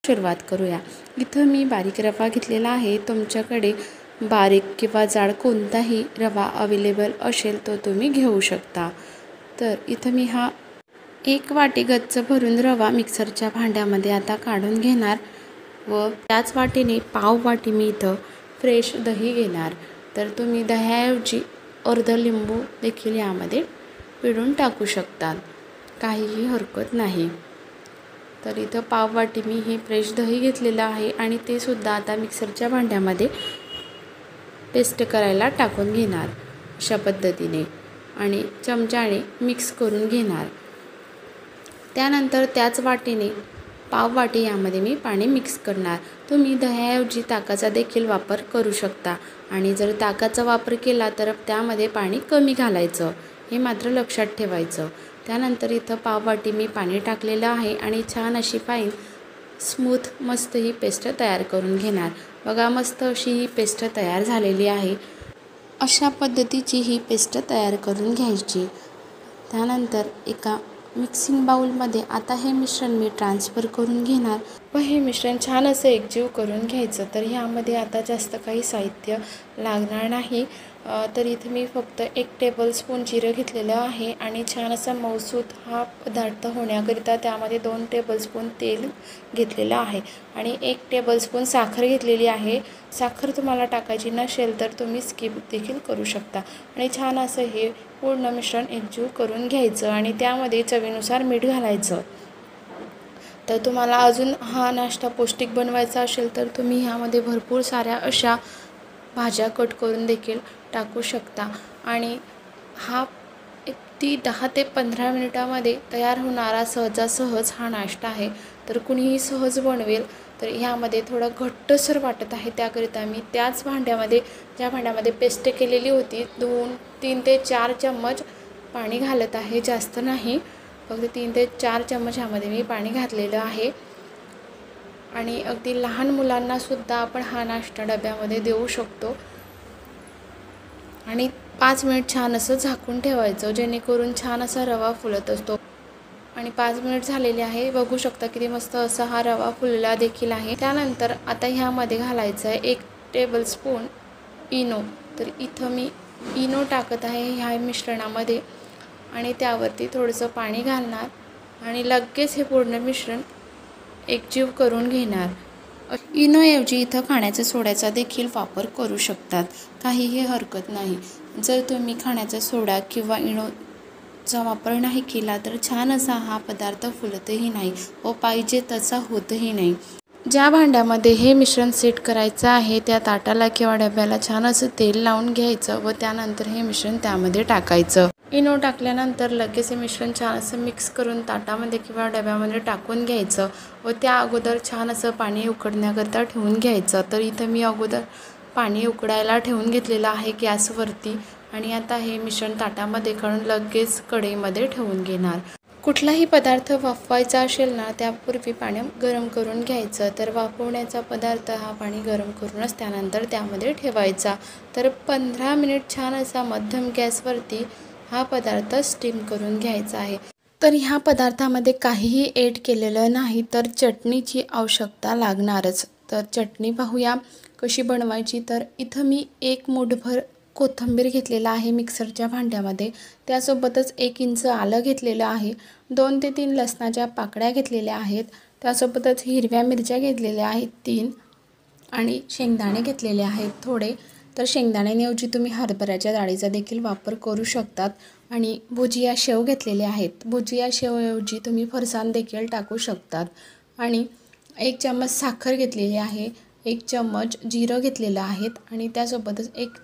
सुरुवात करूया। इथं मी बारीक रवा घेतलेला आहे। तुमच्याकडे बारीक किंवा जाड कोणताही रवा अवेलेबल असेल तो तुम्ही घेऊ शकता। तर इथं मी हा 1 वाटी गच्च भरून रवा मिक्सरच्या भांड्यामध्ये आता काढून घेणार व त्याच वाटीने पाव वाटी मी इथं फ्रेश दही घेणार। तर तुम्ही दह्याऐवजी अर्ध लिंबू देखील यामध्ये पिळून टाकू शकता, काहीही हरकत नाही। तर इथं पाव वाटी मी हे फ्रेश दही घेतलेलं आहे आणि ते सुद्धा आता मिक्सरच्या भांड्यामध्ये पेस्ट करायला टाकून घेणार अशा पद्धतीने आणि चमच्याने मिक्स करून घेणार। त्यानंतर त्याच वाटीने पाव वाटी यामध्ये मी पाणी मिक्स करणार। तुम्ही दह्याऐवजी ताकाचा देखील वापर करू शकता आणि जर ताकाचा वापर केला तर त्यामध्ये पाणी कमी घालायचं, हे मात्र लक्षात ठेवायचं। त्यानंतर इथं पाव वाटी मी पाणी टाकलेलं आहे आणि छान अशी फाईन स्मूथ मस्त ही पेस्ट तयार करून घेणार। बघा मस्त अशी ही पेस्ट तयार झालेली आहे। अशा पद्धतीची ही पेस्ट तयार करून घ्यायची। त्यानंतर एका मिक्सिंग बाउलमध्ये आता हे मिश्रण मी ट्रान्सफर करून घेणार व हे मिश्रण छान असं एकजीव करून घ्यायचं। तर ह्यामध्ये आता जास्त काही साहित्य लागणार नाही। तर इथे मी फक्त 1 टेबलस्पून जिरं घेतलेलं आहे आणि छान असा मऊसूत हा पदार्थ होण्याकरिता त्यामध्ये 2 टेबलस्पून तेल घेतलेलं आहे आणि 1 टेबलस्पून साखर घेतलेली आहे। साखर तुम्हाला टाकायची नसेल तर तुम्ही स्किप देखील करू शकता आणि छान असं हे पूर्ण मिश्रण एकजीव करून घ्यायचं आणि त्यामध्ये चवीनुसार मीठ घालायचं। तर तुम्हाला अजून हा नाश्ता पौष्टिक बनवायचा असेल तर तुम्ही ह्यामध्ये भरपूर साऱ्या अशा भाज्या कट करून देखील टाकू शकता आणि हा ती 10 ते 15 मिनिटामध्ये तयार होणारा सहजासहज हा नाश्ता आहे। तर कुणीही सहज बनवेल। तर ह्यामध्ये थोडं घट्टसर वाटत आहे त्याकरिता मी त्याच भांड्यामध्ये ज्या भांड्यामध्ये पेस्ट केलेली होती 3 ते 4 चम्मच पाणी घालत आहे, जास्त नाही, फक्त 3 ते 4 चम्मच ह्यामध्ये मी पाणी घातलेलं आहे आणि अगदी लहान मुलांना सुद्धा आपण हा नाश्ता डब्यामध्ये देऊ शकतो आणि 5 मिनिट छान असं झाकून ठेवायचं जेणेकरून छान असा रवा फुलत असतो आणि 5 मिनिट झालेले आहे। बघू शकता किती मस्त असा हा रवा फुलला देखील आहे। त्यानंतर आता ह्यामध्ये घालायचं आहे 1 टेबलस्पून इनो। तर इथं मी इनो टाकत आहे ह्या मिश्रणामध्ये आणि त्यावरती थोडंसं पाणी घालणार आणि लगेच हे पूर्ण मिश्रण एकजीव करून घेणार। इनोऐवजी इथं खाण्याच्या सोड्याचा देखील वापर करू शकतात, काहीही हरकत नाही। जर तुम्ही खाण्याचा सोडा किंवा इनोचा वापर नाही केला तर छान असा हा पदार्थ फुलतही नाही व पाहिजे तसा होतही नाही। ज्या भांड्यामध्ये हे मिश्रण सेट करायचं आहे त्या ताटाला किंवा डब्याला छान असं तेल लावून घ्यायचं व त्यानंतर हे मिश्रण त्यामध्ये टाकायचं। इनो टाकल्यानंतर लगेच हे मिश्रण छान असं मिक्स करून ताटामध्ये किंवा डब्यामध्ये टाकून घ्यायचं व त्या अगोदर छान असं पाणी उकडण्याकरता ठेवून घ्यायचं। तर इथं मी अगोदर पाणी उकडायला ठेवून घेतलेलं आहे गॅसवरती आणि आता हे मिश्रण ताटामध्ये काढून लगेच कढईमध्ये ठेवून घेणार। कुठलाही पदार्थ वाफवायचा असेल ना त्यापूर्वी पाणी गरम करून घ्यायचं। तर वाफवण्याचा पदार्थ हा पाणी गरम करूनच त्यानंतर त्यामध्ये ठेवायचा। तर 15 मिनिट छान असा मध्यम गॅसवरती हा पदार्थ स्टीम करून घ्यायचा आहे। तर ह्या पदार्थामध्ये काहीही ॲड केलेलं नाही तर चटणीची आवश्यकता लागणारच। तर चटणी पाहूया कशी बनवायची। तर इथं मी 1 मूठभर कोथिंबीर घेतलेला आहे मिक्सरच्या भांड्यामध्ये, त्यासोबतच 1 इंच आलं घेतलेलं आहे, 2 ते 3 लसणाच्या पाकळ्या घेतलेल्या आहेत, त्यासोबतच हिरव्या मिरच्या घेतलेल्या आहेत 3 आणि शेंगदाणे घेतलेले आहेत थोडे। तर शेंगदाण्याऐवजी तुम्ही हरभऱ्याच्या डाळीचा देखील वापर करू शकतात आणि भुजिया शेव घेतलेले आहेत। भुजिया शेवऐवजी तुम्ही फरसाण देखील टाकू शकतात आणि 1 चम्मच साखर घेतलेली आहे, 1 चम्मच जिरं घेतलेलं आहेत आणि त्यासोबतच 1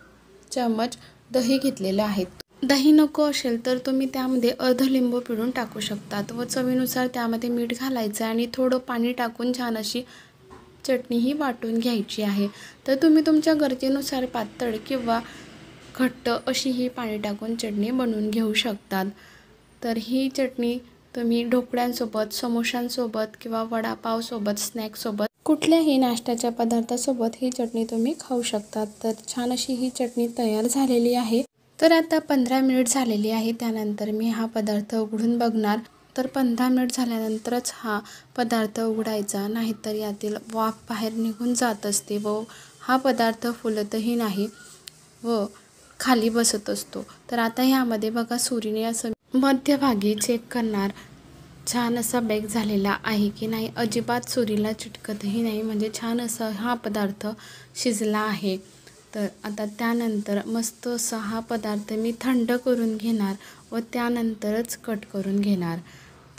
चम्मच दही घेतलेलं आहे। दही नको असेल तर तुम्ही त्यामध्ये अर्ध लिंबू पिळून टाकू शकतात व चवीनुसार त्यामध्ये मीठ घालायचं आणि थोडं पाणी टाकून छान अशी चटणी ही वाटून घ्यायची आहे। तर तुम्ही तुमच्या गरजेनुसार पातळ किंवा घट्ट अशी ही पाणी टाकून चटणी बनवून घेऊ शकतात। तर ही चटणी तुम्ही ढोकळ्यांसोबत, समोशांसोबत किंवा वडापावसोबत, स्नॅक्ससोबत कुठल्याही नाश्त्याच्या पदार्थासोबत ही चटणी तुम्ही खाऊ शकतात। तर छान अशी ही चटणी तयार झालेली आहे। तर आता 15 मिनिट झालेली आहे। त्यानंतर मी हा पदार्थ उघडून बघणार। तर 15 मिनिट झाल्यानंतरच हा पदार्थ उघडायचा, नाहीतर यातील वाफ बाहेर निघून जात असते व हा पदार्थ फुलतही नाही व खाली बसत असतो. तर आता ह्यामध्ये बघा सुरीने असं मध्यभागी चेक करणार छान असा बेक झालेला आहे की नाही. अजिबात सुरीला चिटकतही नाही, म्हणजे छान असा हा पदार्थ शिजला आहे. तर आता त्यानंतर मस्त असा हा पदार्थ मी थंड करून घेणार व त्यानंतरच कट करून घेणार.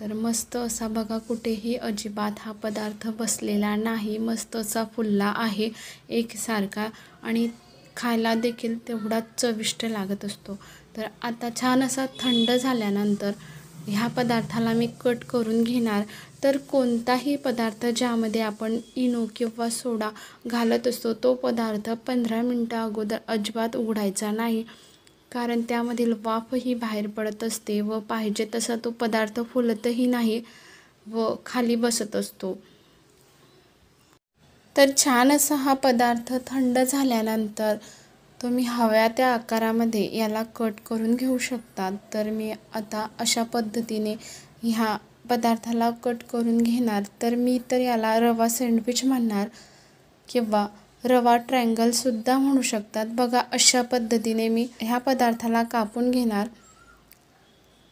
तर मस्त असा बघा कुठेही अजिबात हा पदार्थ बसलेला नाही, मस्त असा फुलला आहे एकसारखा आणि खायला देखील तेवढाच चविष्ट लागत असतो. तर आता छान असा थंड झाल्यानंतर ह्या पदार्थाला मी कट करून घेणार. तर कोणताही पदार्थ ज्यामध्ये आपण इनो किंवा सोडा घालत असतो तो पदार्थ 15 मिनटं अगोदर अजिबात उघडायचा नाही, कारण त्यामधील वाफही बाहेर पडत असते व पाहिजे तसा तो पदार्थ फुलतही नाही व खाली बसत असतो. तर छान असा हा पदार्थ थंड झाल्यानंतर तुम्ही हव्या त्या आकारामध्ये याला कट करून घेऊ शकता. तर मी आता अशा पद्धतीने ह्या पदार्थाला कट करून घेणार. तर मी तर याला रवा सँडविच म्हणणार किंवा रवा ट्रायंगलसुद्धा म्हणू शकतात. बघा अशा पद्धतीने मी ह्या पदार्थाला कापून घेणार.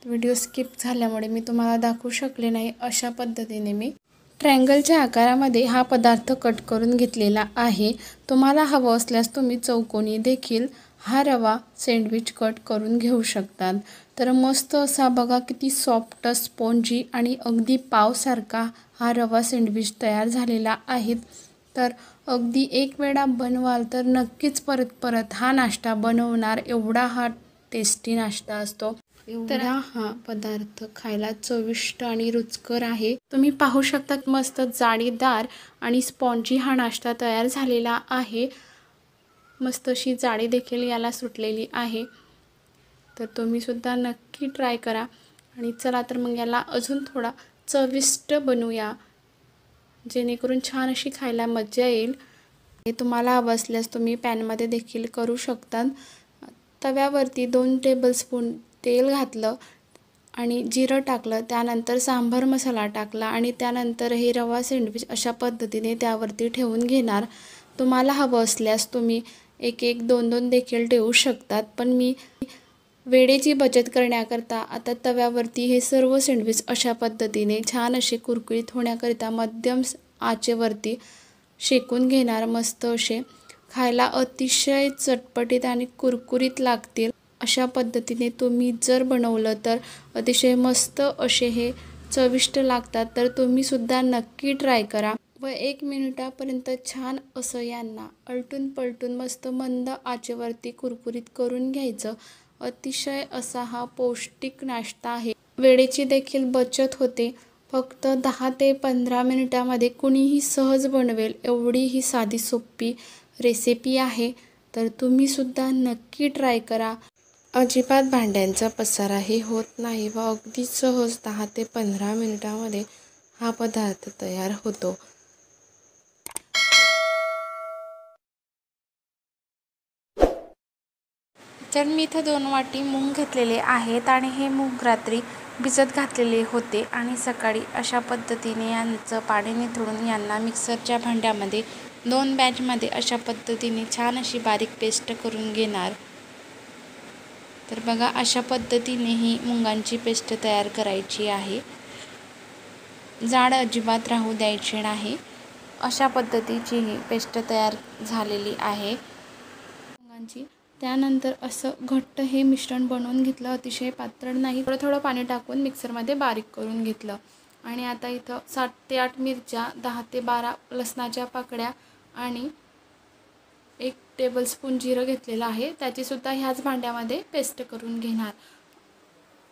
व्हिडिओ स्किप झाल्यामुळे मी तुम्हाला दाखवू शकले नाही. अशा पद्धतीने मी ट्रायंगलच्या आकारामध्ये हा पदार्थ कट करून घेतलेला आहे. तुम्हाला हवं असल्यास तुम्ही चौकोनी देखील हा रवा सँडविच कट करून घेऊ शकतात. तर मस्त असा बघा किती सॉफ्ट स्पॉन्जी आणि अगदी पावसारखा हा रवा सँडविच तयार झालेला आहे. तर अगदी एक वेळा बनवाल तर नक्कीच परत परत हा नाश्ता बनवणार, एवढा हा टेस्टी नाश्ता असतो. एवढा हा पदार्थ खायला चविष्ट आणि रुचकर आहे. तुम्ही पाहू शकता मस्त जाळीदार आणि स्पॉन्जी हा नाश्ता तयार झालेला आहे. मस्त अशी जाळी देखील याला सुटलेली आहे. तर तुम्ही सुद्धा नक्की ट्राय करा. आणि चला तर मग याला अजून थोडा चविष्ट बनवूया, जेणेकरून छान अशी खायला मजा येईल. हे तुम्हाला हवं असल्यास तुम्ही पॅनमध्ये देखील करू शकता. तव्यावरती 2 टेबलस्पून तेल घातलं आणि जिरं टाकलं, त्यानंतर सांबार मसाला टाकला आणि त्यानंतर हे रवा सँडविच अशा पद्धतीने त्यावरती ठेवून घेणार. तुम्हाला हवं असल्यास तुम्ही 1-1, 2-2 देखील ठेवू शकतात, पण मी वेळेची बचत करण्याकरता आता तव्यावरती हे सर्व सँडविच अशा पद्धतीने छान असे कुरकुरीत होण्याकरिता मध्यम आचेवरती शेकून घेणार. मस्त असे खायला अतिशय चटपटीत आणि कुरकुरीत लागतील. अशा पद्धतीने तुम्ही जर बनवलं तर अतिशय मस्त असे हे चविष्ट लागतात. तर तुम्हीसुद्धा नक्की ट्राय करा व 1 मिनिटापर्यंत छान असं यांना अलटून पलटून मस्त मंद आचेवरती कुरकुरीत करून घ्यायचं. अतिशय असा हा पौष्टिक नाश्ता आहे. वेळेची देखील बचत होते. फक्त 10 ते 15 मिनिटामध्ये कुणीही सहज बनवेल एवढी ही साधी सोपी रेसिपी आहे. तर तुम्हीसुद्धा नक्की ट्राय करा. अजिबात भांड्यांचा पसाराही होत नाही व अगदी सहज 10 ते 15 मिनिटामध्ये हा पदार्थ तयार होतो. तर मी इथं 2 वाटी मूग घेतलेले आहेत आणि हे मूग रात्री भिजत घातलेले होते आणि सकाळी अशा पद्धतीने यांचं पाणी निथळून यांना मिक्सरच्या भांड्यामध्ये 2 बॅचमध्ये अशा पद्धतीने छान अशी बारीक पेस्ट करून घेणार. तर बघा अशा पद्धतीने ही मुगांची पेस्ट तयार करायची आहे. जाड अजिबात राहू द्यायची नाही. अशा पद्धतीची ही पेस्ट तयार झालेली आहे मुगांची. त्यानंतर असं घट्ट हे मिश्रण बनवून घेतलं, अतिशय पातळ नाही. थोडं पाणी टाकून मिक्सरमध्ये बारीक करून घेतलं. आणि आता इथं 7 ते 8 मिरच्या, 10 ते 12 लसणाच्या पाकळ्या आणि 1 टेबलस्पून जिरं घेतलेलं आहे. त्याचीसुद्धा ह्याच भांड्यामध्ये पेस्ट करून घेणार.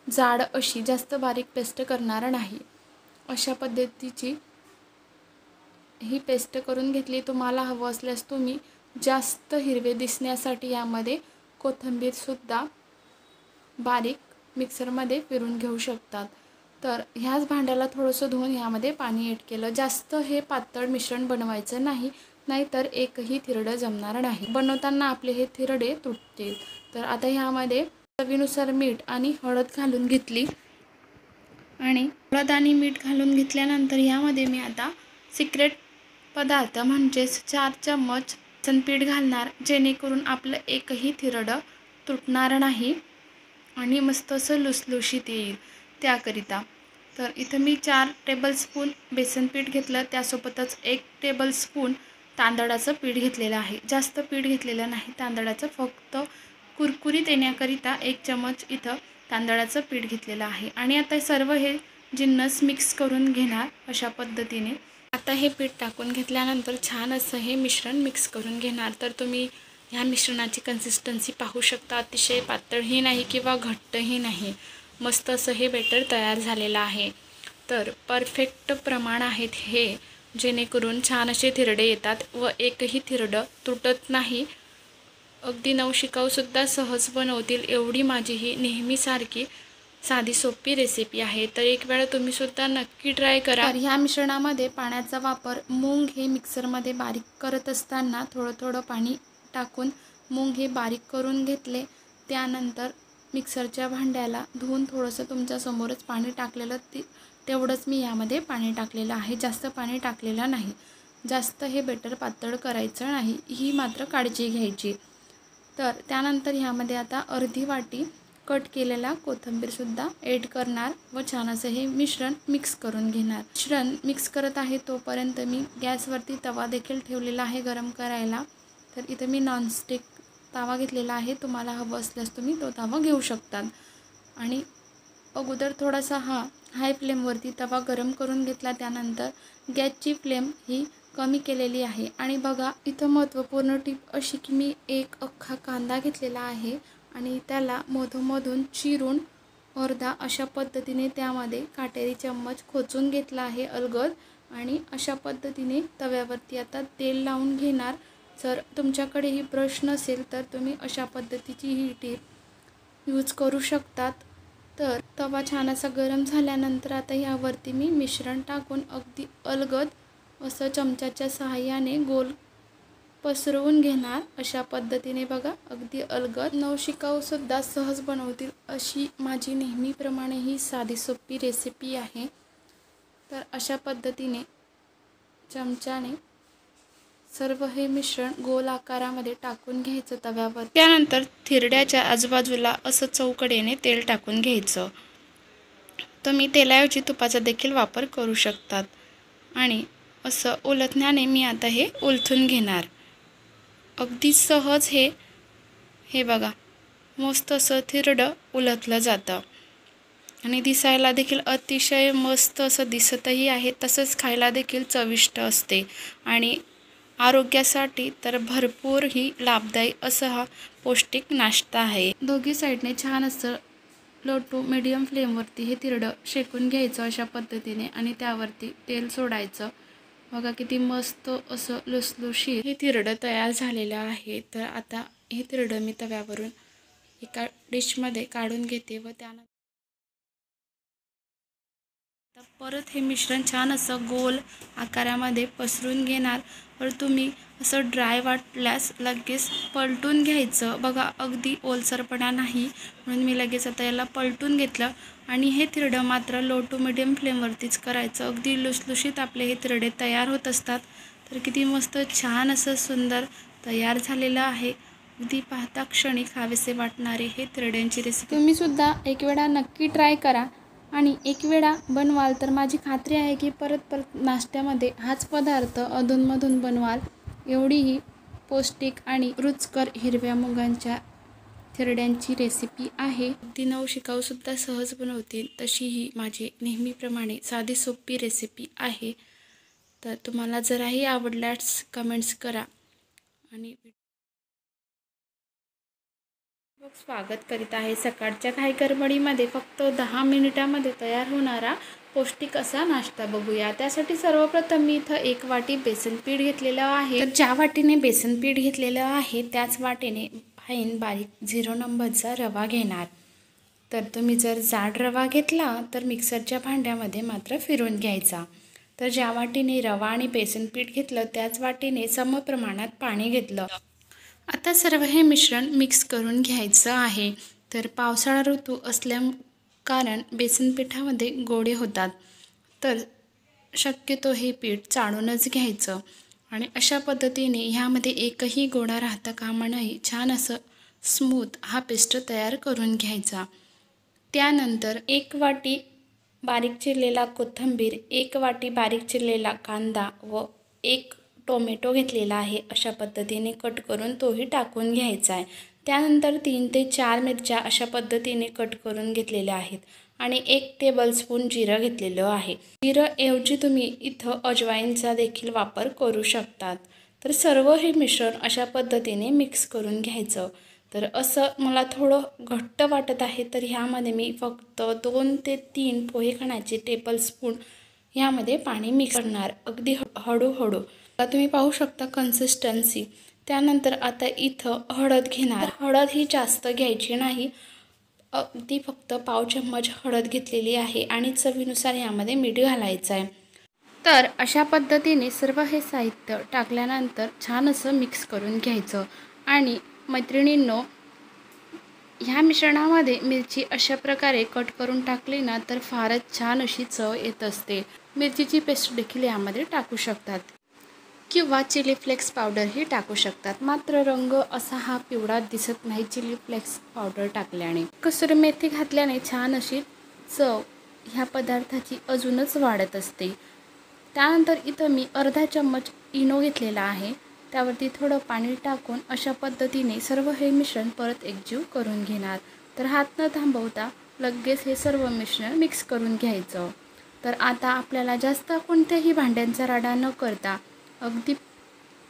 जाड अशी, जास्त बारीक पेस्ट करणार नाही. अशा पद्धतीची ही पेस्ट करून घेतली. तुम्हाला हवं असल्यास तुम्ही जास्त हिरवे दिसण्यासाठी यामध्ये कोथिंबीरसुद्धा बारीक मिक्सरमध्ये फिरून घेऊ शकतात. तर ह्याच भांड्याला थोडंसं धुवून ह्यामध्ये पाणी ॲड केलं. जास्त हे पातळ मिश्रण बनवायचं नाही, नाहीतर एकही थिरडं जमणार नाही. बनवताना आपले हे थिरडे तुटतील. तर आता ह्यामध्ये चवीनुसार मीठ आणि हळद घालून घेतली आणि हळद आणि मीठ घालून घेतल्यानंतर यामध्ये मी आता सिक्रेट पदार्थ म्हणजेच 4 चम्मच बेसन पीठ घालणार, जेणेकरून आपलं एकही थिरडं तुटणार नाही आणि मस्त असं लुसलुशीत येईल त्याकरिता. तर इथं मी 4 टेबलस्पून बेसन पीठ घेतलं, त्यासोबतच 1 टेबलस्पून तांदळाचं पीठ घेतलेलं आहे. जास्त पीठ घेतलेलं नाही तांदळाचं, फक्त कुरकुरीत येण्याकरिता 1 चम्मच इथं तांदळाचं पीठ घेतलेलं आहे. आणि आता सर्व हे जिन्नस मिक्स करून घेणार अशा पद्धतीने. आता हे पीठ टाकून घेतल्यानंतर छान असं हे मिश्रण मिक्स करून घेणार. तर तुम्ही ह्या मिश्रणाची कन्सिस्टन्सी पाहू शकता, अतिशय पातळही नाही किंवा घट्टही नाही, मस्त असं हे बेटर तयार झालेलं आहे. तर परफेक्ट प्रमाण आहेत हे, जेणेकरून छान असे थिरडे येतात व एकही थिरडं तुटत नाही. अगदी नवशिकाऊसुद्धा सहज बनवतील एवढी माझी ही नेहमीसारखी साधी सोपी रेसिपी आहे. तर एक वेळा तुम्ही सुद्धा नक्की ट्राय करा. तर ह्या मिश्रणामध्ये पाण्याचा वापर, मूग हे मिक्सरमध्ये बारीक करत असताना थोडं थोडं पाणी टाकून मूग हे बारीक करून घेतले. त्यानंतर मिक्सरच्या भांड्याला धुवून थोडंसं तुमच्यासमोरच पाणी टाकलेलं, तेवढंच मी यामध्ये पाणी टाकलेलं आहे, जास्त पाणी टाकलेलं नाही. जास्त हे बेटर पातळ करायचं नाही, ही मात्र काळजी घ्यायची. तर त्यानंतर ह्यामध्ये आता अर्धी वाटी कट केलेला कोथिंबीरसुद्धा ॲड करणार व छान असं हे मिश्रण मिक्स करून घेणार. मिश्रण मिक्स करत आहे तोपर्यंत मी गॅसवरती तवा देखील ठेवलेला आहे गरम करायला. तर इथं मी नॉनस्टिक तवा घेतलेला आहे, तुम्हाला हवं असल्यास तुम्ही तो तवा घेऊ शकतात. आणि अगोदर थोडासा हाय फ्लेमवरती तवा गरम करून घेतला. त्यानंतर गॅसची फ्लेम ही कमी केलेली आहे. आणि बघा इथं महत्त्वपूर्ण टीप अशी की मी एक अख्खा कांदा घेतलेला आहे आणि त्याला मधोमधून चिरून अर्धा अशा पद्धतीने त्यामध्ये काटेरी चम्मच खोचून घेतला आहे अलगद. आणि अशा पद्धतीने तव्यावरती आता तेल लावून घेणार. जर तुमच्याकडे ही ब्रश नसेल तर तुम्ही अशा पद्धतीची ही टीप यूज करू शकतात. तर तवा छान असा गरम झाल्यानंतर आता ह्यावरती मी मिश्रण टाकून अगदी अलगद असं चमच्याच्या सहाय्याने गोल पसरवून घेणार. अशा पद्धतीने बघा अगदी अलगद. नवशिकाऊसुद्धा सहज बनवतील अशी माझी नेहमीप्रमाणे ही साधी सोपी रेसिपी आहे. तर अशा पद्धतीने चमच्याने सर्व हे मिश्रण गोल आकारामध्ये टाकून घ्यायचं तव्यावर. त्यानंतर थिरड्याच्या आजूबाजूला असं चौकडेने तेल टाकून घ्यायचं. तुम्ही तेलाऐवजी तुपाचा देखील वापर करू शकतात. आणि असं उलथण्याने मी आता हे उलथून घेणार. अगदी सहज हे बघा मस्त असं थिरडं उलथलं जातं आणि दिसायला देखील अतिशय मस्त असं दिसतही आहे, तसंच खायला देखील चविष्ट असते. आणि आरोग्यासाठी तर भरपूर ही लाभदायी असा हा पौष्टिक नाश्ता आहे. दोघी साईडने छान असं लो टू मीडियम फ्लेमवरती हे थिरडं शेकून घ्यायचं अशा पद्धतीने आणि त्यावरती तेल सोडायचं. बघा किती मस्त असं लुसलुशीत हे थिरडं तयार झालेलं आहे. तर आता हे थिरडं मी तव्यावरून एका डिशमध्ये काढून घेते व त्यानंतर परत हे मिश्रण छान असं गोल आकारामध्ये पसरून घेणार. तर तुम्ही असं ड्राय वाटल्यास लगेच पलटून घ्यायचं. बघा अगदी ओलसरपणा नाही, म्हणून मी लगेच आता याला पलटून घेतलं. आणि हे थिरडं मात्र लो टू मीडियम फ्लेमवरतीच करायचं. अगदी लुसलुशीत आपले हे थिरडे तयार होत असतात. तर किती मस्त छान असं सुंदर तयार झालेलं आहे. अगदी पाहता क्षणी खावेसे वाटणारे हे थिरड्यांची रेसिपी तुम्हीसुद्धा एक वेळा नक्की ट्राय करा. आणि एक वेळा बनवाल तर माझी खात्री आहे की परत परत नाश्त्यामध्ये हाच पदार्थ अधूनमधून बनवाल. एवढी ही पौष्टिक आणि रुचकर हिरव्या मुगांच्या थिरड्यांची रेसिपी आहे. अगदी नवशिकाऊसुद्धा सहज बनवतील तशी ही माझी नेहमीप्रमाणे साधी सोपी रेसिपी आहे. तर तुम्हाला जराही आवडल्यास कमेंट्स करा. आणि स्वागत करीत आहे सकाळच्या काही गडबडीमध्ये फक्त 10 मिनिटामध्ये तयार होणारा पौष्टिक असा नाश्ता बघूया. त्यासाठी सर्वप्रथम मी इथं 1 वाटी बेसन पीठ घेतलेलं आहे. तर ज्या वाटीने बेसन पीठ घेतलेलं आहे त्याच वाटीने फाईन बारीक 0 नंबरचा रवा घेणार. तर तुम्ही जर जाड रवा घेतला तर मिक्सरच्या भांड्यामध्ये मात्र फिरवून घ्यायचा. तर ज्या वाटीने रवा आणि बेसन पीठ घेतलं त्याच वाटीने समप्रमाणात पाणी घेतलं. आता सर्व हे मिश्रण मिक्स करून घ्यायचं आहे. तर पावसाळा ऋतू कारण बेसन पिठामध्ये गोळे होतात. तर शक्यतो हे पीठ चाळूनच घ्यायचं आणि अशा पद्धतीने ह्यामध्ये एकही गोळा राहता कामा नये. छान असं स्मूथ हा पेस्ट तयार करून घ्यायचा. त्यानंतर 1 वाटी बारीक चिरलेला कोथिंबीर, 1 वाटी बारीक चिरलेला कांदा व 1 टोमॅटो घेतलेला आहे. अशा पद्धतीने कट करून तोही टाकून घ्यायचा आहे. त्यानंतर 3 ते 4 मिरच्या अशा पद्धतीने कट करून घेतलेल्या आहेत आणि 1 टेबलस्पून जिरं घेतलेलं आहे. जिरंऐवजी तुम्ही इथं अजवाईनचा देखील वापर करू शकतात. तर सर्व हे मिश्रण अशा पद्धतीने मिक्स करून घ्यायचं. तर असं मला थोडं घट्ट वाटत आहे, तर ह्यामध्ये मी फक्त 2 ते 3 पोहे खाण्याचे टेबलस्पून ह्यामध्ये पाणी मिक्स करणार, अगदी हळूहळू. आता तुम्ही पाहू शकता कन्सिस्टन्सी. त्यानंतर आता इथं हळद घेणार. हळद ही जास्त घ्यायची नाही, अगदी फक्त पाव चम्मच हळद घेतलेली आहे आणि चवीनुसार यामध्ये मीठ घालायचं आहे. तर अशा पद्धतीने सर्व हे साहित्य टाकल्यानंतर छान असं मिक्स करून घ्यायचं. आणि मैत्रिणींनो, ह्या मिश्रणामध्ये मिरची अशा प्रकारे कट करून टाकली ना तर फारच छान अशी चव येत असते. मिरचीची पेस्ट देखील यामध्ये टाकू शकतात किंवा चिली फ्लेक्स पावडरही टाकू शकतात. मात्र रंग असा हा पिवळा दिसत नाही चिली फ्लेक्स पावडर टाकल्याने. कसुरी मेथी घातल्याने छान अशी चव ह्या पदार्थाची अजूनच वाढत असते. त्यानंतर इथं मी अर्धा चम्मच इनो घेतलेला आहे. त्यावरती थोडं पाणी टाकून अशा पद्धतीने सर्व हे मिश्रण परत एकजीव करून घेणार. तर हात न थांबवता लगेच हे सर्व मिश्रण मिक्स करून घ्यायचं. तर आता आपल्याला जास्त कोणत्याही भांड्यांचा राडा न करता अगदी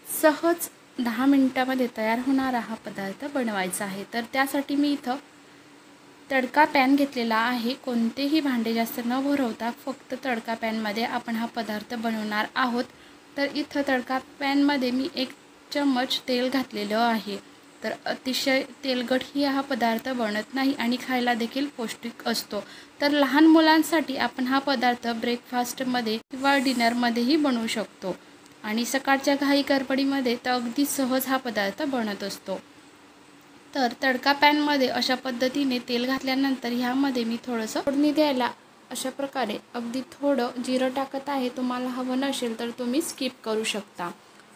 सहज 10 मिनिटामध्ये तयार होणारा हा पदार्थ बनवायचा आहे. तर त्यासाठी मी इथं तडका पॅन घेतलेला आहे. कोणतेही भांडे जास्त न भरवता फक्त तडका पॅनमध्ये आपण हा पदार्थ बनवणार आहोत. तर इथं तडका पॅनमध्ये मी 1 चम्मच तेल घातलेलं आहे. तर अतिशय तेलकटही हा पदार्थ बनत नाही आणि खायला देखील पौष्टिक असतो. तर लहान मुलांसाठी आपण हा पदार्थ ब्रेकफास्टमध्ये किंवा डिनरमध्येही बनवू शकतो आणि सकाळच्या घाई गडबडीमध्ये तर अगदी सहज हा पदार्थ बनत असतो. तर तडका पॅनमध्ये अशा पद्धतीने तेल घातल्यानंतर ह्यामध्ये मी थोडंसं फोडणी द्यायला अशा प्रकारे अगदी थोडं जिरं टाकत आहे. तुम्हाला हवं नसेल तर तुम्ही स्किप करू शकता.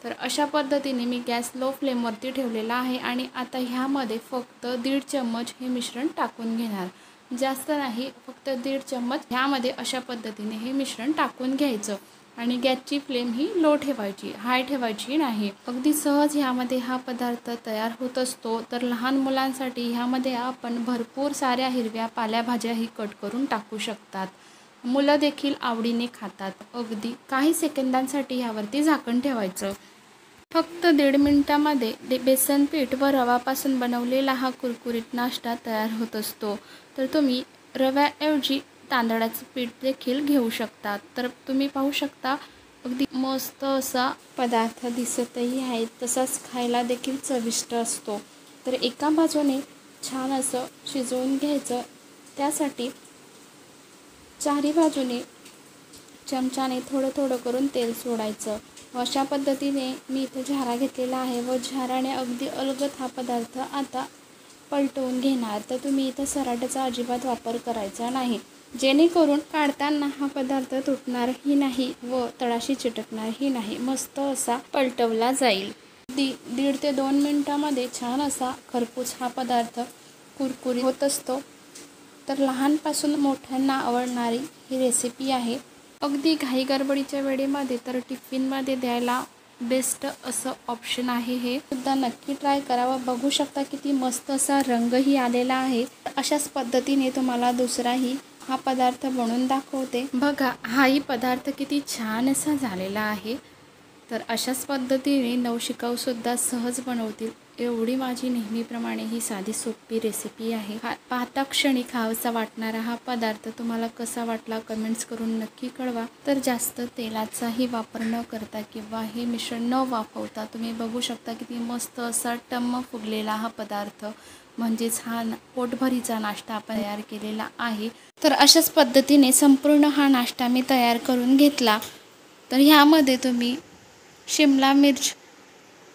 तर अशा पद्धतीने मी गॅस लो फ्लेमवरती ठेवलेला आहे आणि आता ह्यामध्ये फक्त 1.5 चम्मच हे मिश्रण टाकून घेणार. जास्त नाही, फक्त 1.5 चम्मच ह्यामध्ये अशा पद्धतीने हे मिश्रण टाकून घ्यायचं आणि गॅसची फ्लेम ही लो ठेवायची, हाय ठेवायची नाही. अगदी सहज ह्यामध्ये हा पदार्थ तयार होत असतो. तर लहान मुलांसाठी ह्यामध्ये आपण भरपूर साऱ्या हिरव्या पालेभाज्याही कट करून टाकू शकतात. मुलं देखील आवडीने खातात. अगदी काही सेकंदांसाठी ह्यावरती झाकण ठेवायचं. फक्त 1.5 मिनिटामध्ये बेसन पीठ व रवापासून बनवलेला हा कुरकुरीत नाश्ता तयार होत असतो. तर तुम्ही रव्याऐवजी तांदळाचं पीठ देखील घेऊ शकता. तर तुम्ही पाहू शकता अगदी मस्त असा पदार्थ दिसतही आहे, तसाच खायला देखील चविष्ट असतो. तर एका बाजूने छान असं शिजवून घ्यायचं. त्यासाठी चारी बाजूने चमच्याने थोडं थोडं करून तेल सोडायचं. अशा पद्धतीने मी इथं झारा घेतलेला आहे व झाराने अगदी अलगद हा पदार्थ आता पलटवून घेणार. तर तुम्ही इथं सराट्याचा अजिबात वापर करायचा नाही, जेणेकरून काढताना हा पदार्थ तुटणारही नाही व तळाशी चिटकणारही नाही. मस्त असा पलटवला जाईल. 1.5 ते 2 मिनिटामध्ये छान असा खरपूस हा पदार्थ कुरकुरीत होत असतो. तर लहानपासून मोठ्यांना आवडणारी ही रेसिपी आहे. अगदी घाई गडबडीच्या वेळेमध्ये तर टिफिनमध्ये द्यायला बेस्ट असं ऑप्शन आहे. हे सुद्धा नक्की ट्राय करा व बघू शकता किती मस्त असा रंगही आलेला आहे. अशाच पद्धतीने तुम्हाला दुसराही हा पदार्थ बनवून दाखवते. बघा, हाही पदार्थ किती छान असा झालेला आहे. तर अशाच पद्धतीने नवशिकाऊसुद्धा सहज बनवतील एवढी माझी नेहमीप्रमाणे ही साधी सोपी रेसिपी आहे. पाहता क्षणी खावासा वाटणारा हा पदार्थ तुम्हाला कसा वाटला कमेंट्स करून नक्की कळवा. तर जास्त तेलाचाही वापर न करता किंवा हे मिश्रण न वाफवता तुम्ही बघू शकता किती मस्त असा टम्म फुगलेला हा पदार्थ म्हणजेच हा पोटभरीचा नाश्ता आपण तयार केलेला आहे. तर अशाच पद्धतीने संपूर्ण हा नाश्ता मी तयार करून घेतला. तर ह्यामध्ये तुम्ही शिमला मिर्च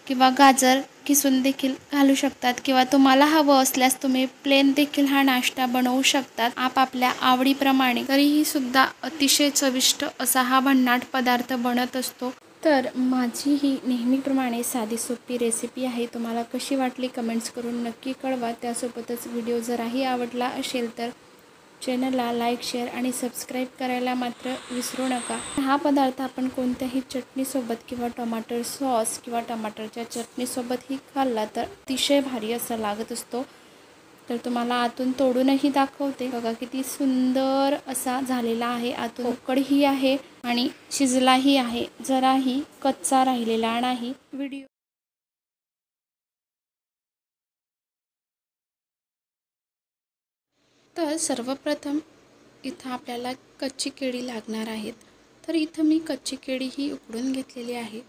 किंवा गाजर किसून देखील घालू शकतात किंवा तुम्हाला हवं असल्यास तुम्ही प्लेन देखील हा नाश्ता बनवू शकतात आपापल्या आवडीप्रमाणे। तरीही सुद्धा अतिशय चविष्ट असा हा भन्नाट पदार्थ बनत असतो। तर माझी ही नेहमीप्रमाणे साधी सोपी रेसिपी आहे। तुम्हाला कशी वाटली कमेंट्स करून नक्की कळवा। त्यासोबतच व्हिडिओ जराही आवडला असेल तर चॅनलला लाईक, शेअर आणि सबस्क्राईब करायला मात्र विसरू नका। हा पदार्थ आपण कोणत्याही चटणीसोबत किंवा टोमॅटो सॉस किंवा टमाटरच्या चटणीसोबतही खाल्ला तर अतिशय भारी असा लागत असतो। तर तुम्हाला आतून तोडूनही दाखवते बघा, किती सुंदर असा झालेला आहे। आतून उकडही आहे आणि शिजलाही आहे, जराही कच्चा राहिलेला नाही। व्हिडिओ तर सर्वप्रथम इथं आपल्याला कच्ची केळी लागणार आहेत। तर इथं मी कच्ची केळी ही उकडून घेतलेली आहे।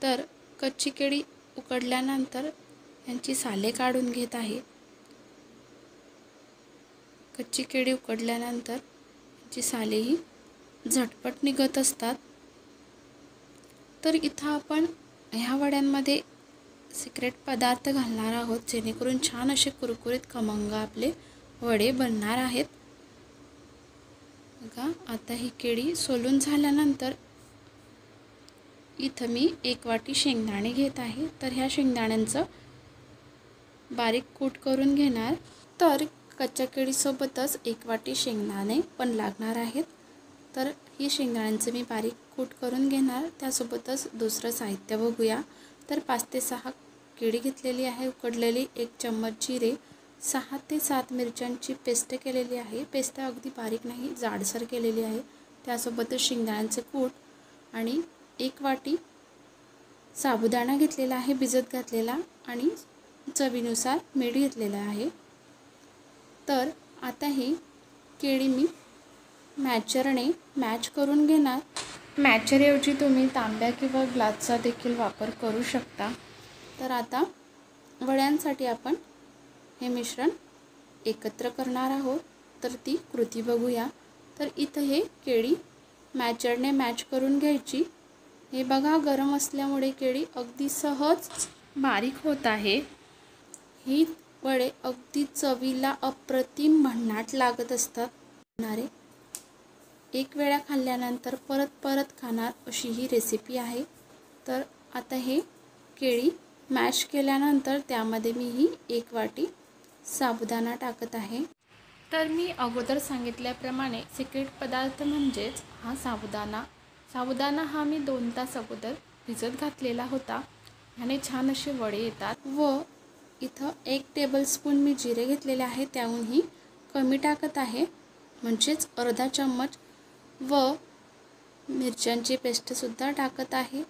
तर कच्ची केळी उकडल्यानंतर यांची साले काढून घेत आहे। कच्ची केळी उकडल्यानंतर यांची सालेही झटपट निघत असतात। तर इथं आपण ह्या वड्यांमध्ये सिक्रेट पदार्थ घालणार आहोत, जेणेकरून छान असे कुरकुरीत खमंग आपले वडे बनणार आहेत। बघा, आता ही केळी सोलून झाल्यानंतर इथं मी 1 वाटी शेंगदाणे घेत आहे। तर ह्या शेंगदाण्यांचं बारीक कूट करून घेणार। तर कच्च्या केळीसोबतच 1 वाटी शेंगदाणे पण लागणार आहेत। तर ही शेंगदाण्यांचं मी बारीक कूट करून घेणार। त्यासोबतच दुसरं साहित्य बघूया। तर 5 ते 6 केळी घेतलेली आहे उकडलेली, 1 चम्मच जिरे, 6 ते 7 मिरच्यांची पेस्ट केलेली आहे। पेस्ट अगदी बारीक नाही, जाडसर केलेली आहे। त्यासोबतच शेंगदाण्यांचे कूट आणि 1 वाटी साबुदाणा घेतलेला आहे भिजत घातलेला आणि चवीनुसार मीठ घेतलेलं आहे। तर आता ही केळी मी मॅचरने मॅच करून घेणार। मॅचरऐवजी तुम्ही तांब्या किंवा ग्लासचा देखील वापर करू शकता। तर आता वड्यांसाठी आपण हे मिश्रण एकत्र करणार आहोत। तर ती कृती बघूया। तर इथं हे केळी मॅचरने मॅच करून घ्यायची। हे बघा, गरम असल्यामुळे केळी अगदी सहज बारीक होत आहे। ही वडे अगदी चवीला अप्रतिम भन्नाट लागत असतात। एक वेळा खाल्ल्यानंतर परत परत खाणार अशी ही रेसिपी आहे। तर आता हे केळी मॅश केल्यानंतर त्यामध्ये मी ही 1 वाटी साबुदाणा टाकत आहे। तर मी अगोदर सांगितल्याप्रमाणे सिक्रेट पदार्थ म्हणजेच हा साबुदाणा। साबुदाणा हा मी 2 तास अगोदर भिजत घातलेला होता। ह्याने छान असे वडे येतात। व इथं 1 टेबलस्पून मी जिरे घेतलेले आहे, त्याहूनही कमी टाकत आहे, म्हणजेच अर्धा चम्मच। व मिरच्यांची पेस्टसुद्धा टाकत आहे।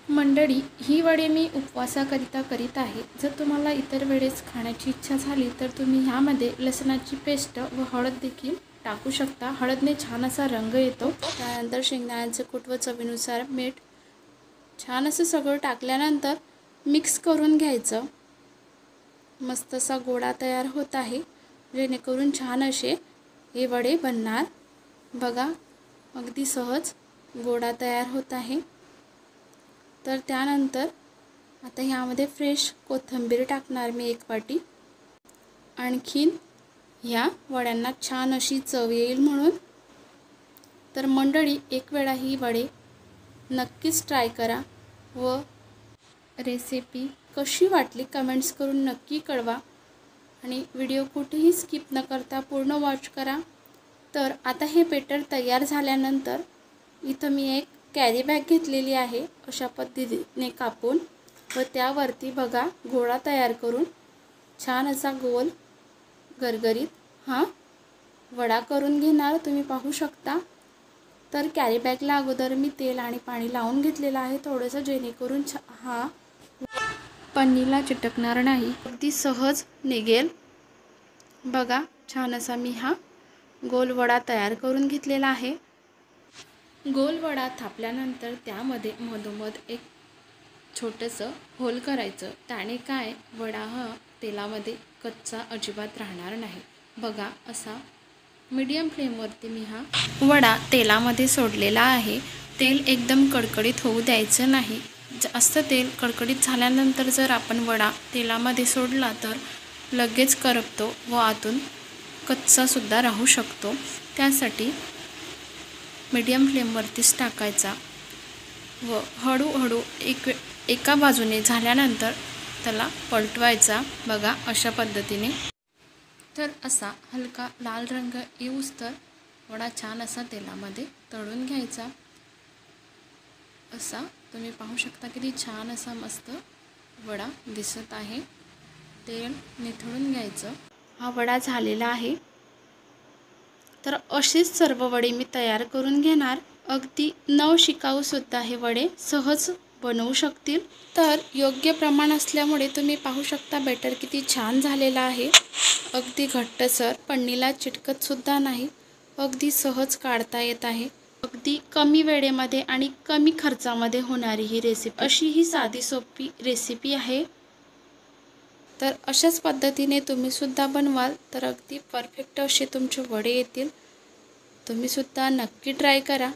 मंडळी, ही वडे मी उपवासाकरिता करीत आहे। जर तुम्हाला इतर वेळेस खाण्याची इच्छा झाली तर तुम्ही ह्यामध्ये लसणाची पेस्ट व हळद देखील टाकू शकता। हळदने छान असा रंग येतो। त्यानंतर शेंगदाण्याचे कूट व चवीनुसार मीठ छान असं सगळं टाकल्यानंतर मिक्स करून घ्यायचं। मस्त असा गोळा तयार होत आहे, जेणेकरून छान असे हे वडे बनणार। बघा, अगदी सहज गोळा तयार होत आहे। तर त्यानंतर आता ह्यामध्ये फ्रेश कोथिंबीर टाकणार मी 1 वाटी। आणखीन ह्या वड्यांना छान अशी चव येईल म्हणून। तर मंडळी, 1 वेळा ही वडे नक्कीच ट्राय करा व रेसिपी कशी वाटली कमेंट्स करून नक्की कळवा। आणि व्हिडिओ कुठेही स्किप न करता पूर्ण वॉच करा। तर आता हे बेटर तयार झाल्यानंतर इथं मी एक कॅरी बॅग घेतलेली आहे, अशा पद्धतीने कापून व त्यावरती बघा गोळा तयार करून छान असा गोल गरगरीत हा वडा करून घेणार। तुम्ही पाहू शकता। तर कॅरी बॅगला अगोदर मी तेल आणि पाणी लावून घेतलेलं आहे थोडंसं, जेणेकरून हा पन्नीला चिटकणार नाही, अगदी सहज निघेल। बघा, छान असा मी हा गोल वडा तयार करून घेतलेला आहे। गोल वडा थापल्यानंतर त्यामध्ये मधोमध एक छोटंसं होल करायचं। त्याने काय, वडा हा तेलामध्ये कच्चा अजिबात राहणार नाही। बघा, असा मीडियम फ्लेमवरती मी हा वडा तेलामध्ये सोडलेला आहे। तेल एकदम कडकडीत होऊ द्यायचं नाही, जास्त तेल कडकडीत झाल्यानंतर जर आपण वडा तेलामध्ये सोडला तर लगेच करपतो व आतून कच्चासुद्धा राहू शकतो। त्यासाठी मीडियम फ्लेमवरतीच टाकायचा व हळूहळू एका बाजूने झाल्यानंतर त्याला पलटवायचा। बघा अशा पद्धतीने। तर असा हलका लाल रंग येऊस तर वडा छान असा तेलामध्ये तळून घ्यायचा। असा तुम्ही पाहू शकता किती छान असा मस्त वडा दिसत आहे। तेल निथळून घ्यायचं। हा वडा झालेला आहे। तर अशीच सर्व वडे मी तयार करून घेणार। अगदी नवशिकाऊ सुद्धा हे वडे सहज बनवू शकतील। तर योग्य प्रमाण असल्यामुळे तुम्ही पाहू शकता बॅटर किती छान झालेला आहे। अगदी घट्टसर, पन्नीला चिटकत सुद्धा नाही, अगदी सहज काढता येत आहे। अगदी कमी वेळेमध्ये आणि कमी खर्चामध्ये होणारी ही रेसिपी, अशी ही साधी सोपी रेसिपी आहे। तर अशाच पद्धतीने तुम्ही सुद्धा बनवाल तर अगदी परफेक्ट असे तुमचे वडे येतील। तुम्ही सुद्धा नक्की ट्राय करा।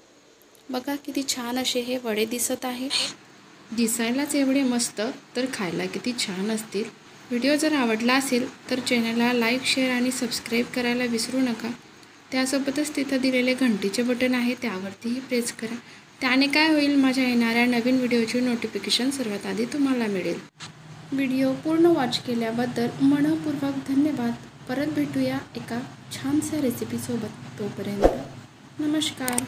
बघा किती छान असे हे वडे दिसत आहे। दिसायलाच एवढे मस्त तर खायला किती छान असतील। व्हिडिओ जर आवडला असेल तर चॅनलला लाईक, शेअर आणि सबस्क्राईब करायला विसरू नका। त्यासोबतच तिथं दिलेले घंटीचे बटन आहे त्यावरतीही प्रेस करा। त्याने काय होईल, माझ्या येणाऱ्या नवीन व्हिडिओची नोटिफिकेशन सर्वात आधी तुम्हाला मिळेल। व्हिडिओ पूर्ण वॉच केल्याबद्दल मनःपूर्वक धन्यवाद। परत भेटूया एका छानशा रेसिपीसोबत। तोपर्यंत नमस्कार।